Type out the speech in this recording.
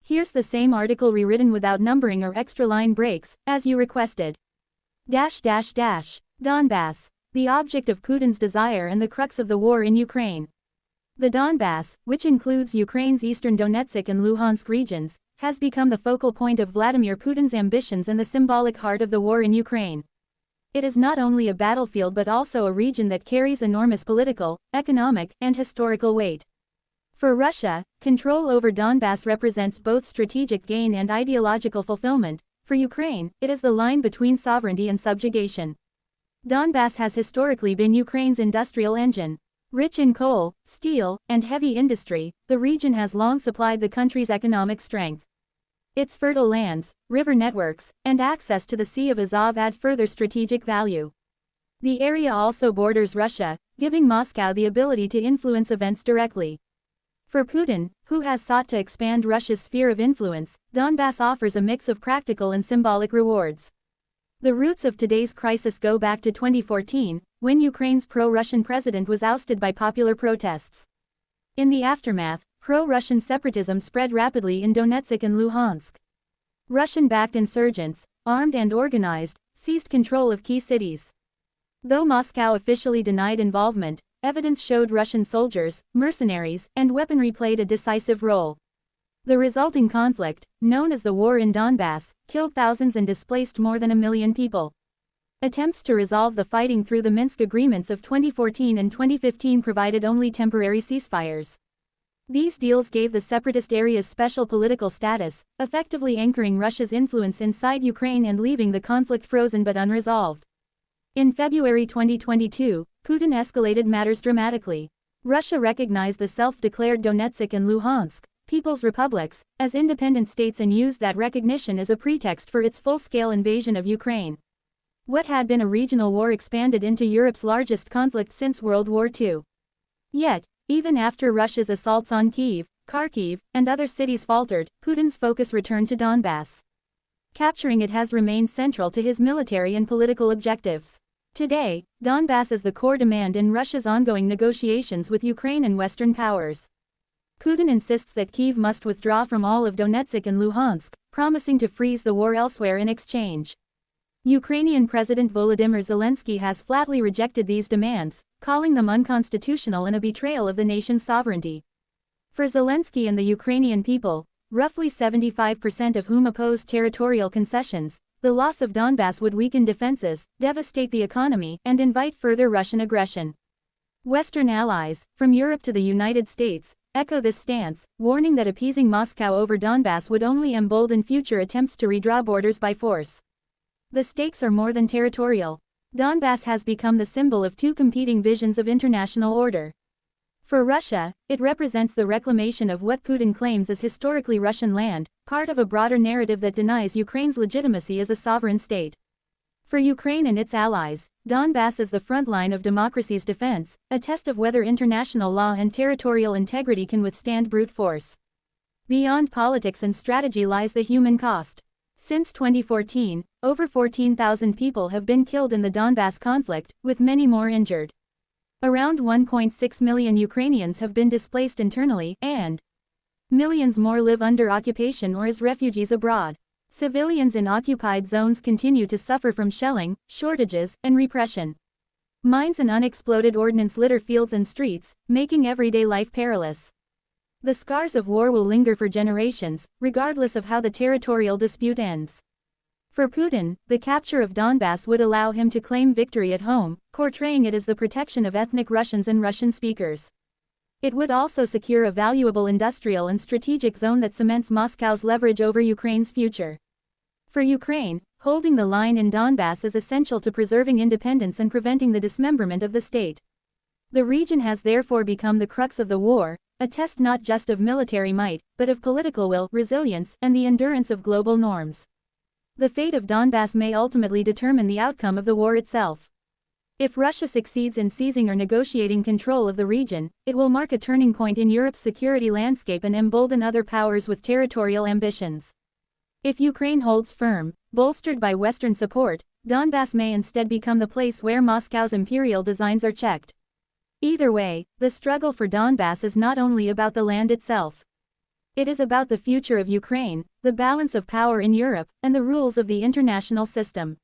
Here's the same article rewritten without numbering or extra line breaks, as you requested. Donbas. The object of Putin's desire and the crux of the war in Ukraine. The Donbas, which includes Ukraine's eastern Donetsk and Luhansk regions, has become the focal point of Vladimir Putin's ambitions and the symbolic heart of the war in Ukraine. It is not only a battlefield but also a region that carries enormous political, economic, and historical weight. For Russia, control over Donbas represents both strategic gain and ideological fulfillment. For Ukraine, it is the line between sovereignty and subjugation. Donbas has historically been Ukraine's industrial engine. Rich in coal, steel, and heavy industry, the region has long supplied the country's economic strength. Its fertile lands, river networks, and access to the Sea of Azov add further strategic value. The area also borders Russia, giving Moscow the ability to influence events directly. For Putin, who has sought to expand Russia's sphere of influence, Donbas offers a mix of practical and symbolic rewards. The roots of today's crisis go back to 2014, when Ukraine's pro-Russian president was ousted by popular protests. In the aftermath, pro-Russian separatism spread rapidly in Donetsk and Luhansk. Russian-backed insurgents, armed and organized, seized control of key cities. Though Moscow officially denied involvement, evidence showed Russian soldiers, mercenaries, and weaponry played a decisive role. The resulting conflict, known as the War in Donbas, killed thousands and displaced more than 1 million people. Attempts to resolve the fighting through the Minsk agreements of 2014 and 2015 provided only temporary ceasefires. These deals gave the separatist areas special political status, effectively anchoring Russia's influence inside Ukraine and leaving the conflict frozen but unresolved. In February 2022, Putin escalated matters dramatically. Russia recognized the self-declared Donetsk and Luhansk, People's Republics, as independent states and used that recognition as a pretext for its full-scale invasion of Ukraine. What had been a regional war expanded into Europe's largest conflict since World War II. Yet, even after Russia's assaults on Kyiv, Kharkiv, and other cities faltered, Putin's focus returned to Donbas. Capturing it has remained central to his military and political objectives. Today, Donbas is the core demand in Russia's ongoing negotiations with Ukraine and Western powers. Putin insists that Kyiv must withdraw from all of Donetsk and Luhansk, promising to freeze the war elsewhere in exchange. Ukrainian President Volodymyr Zelensky has flatly rejected these demands, calling them unconstitutional and a betrayal of the nation's sovereignty. For Zelensky and the Ukrainian people, roughly 75% of whom oppose territorial concessions, the loss of Donbas would weaken defenses, devastate the economy, and invite further Russian aggression. Western allies, from Europe to the United States, echo this stance, warning that appeasing Moscow over Donbas would only embolden future attempts to redraw borders by force. The stakes are more than territorial. Donbas has become the symbol of two competing visions of international order. For Russia, it represents the reclamation of what Putin claims is historically Russian land, part of a broader narrative that denies Ukraine's legitimacy as a sovereign state. For Ukraine and its allies, Donbas is the front line of democracy's defense, a test of whether international law and territorial integrity can withstand brute force. Beyond politics and strategy lies the human cost. Since 2014, over 14,000 people have been killed in the Donbas conflict, with many more injured. Around 1.6 million Ukrainians have been displaced internally, and millions more live under occupation or as refugees abroad. Civilians in occupied zones continue to suffer from shelling, shortages, and repression. Mines and unexploded ordnance litter fields and streets, making everyday life perilous. The scars of war will linger for generations, regardless of how the territorial dispute ends. For Putin, the capture of Donbas would allow him to claim victory at home, portraying it as the protection of ethnic Russians and Russian speakers. It would also secure a valuable industrial and strategic zone that cements Moscow's leverage over Ukraine's future. For Ukraine, holding the line in Donbas is essential to preserving independence and preventing the dismemberment of the state. The region has therefore become the crux of the war, a test not just of military might, but of political will, resilience, and the endurance of global norms. The fate of Donbas may ultimately determine the outcome of the war itself. If Russia succeeds in seizing or negotiating control of the region, it will mark a turning point in Europe's security landscape and embolden other powers with territorial ambitions. If Ukraine holds firm, bolstered by Western support, Donbas may instead become the place where Moscow's imperial designs are checked. Either way, the struggle for Donbas is not only about the land itself. It is about the future of Ukraine, the balance of power in Europe, and the rules of the international system.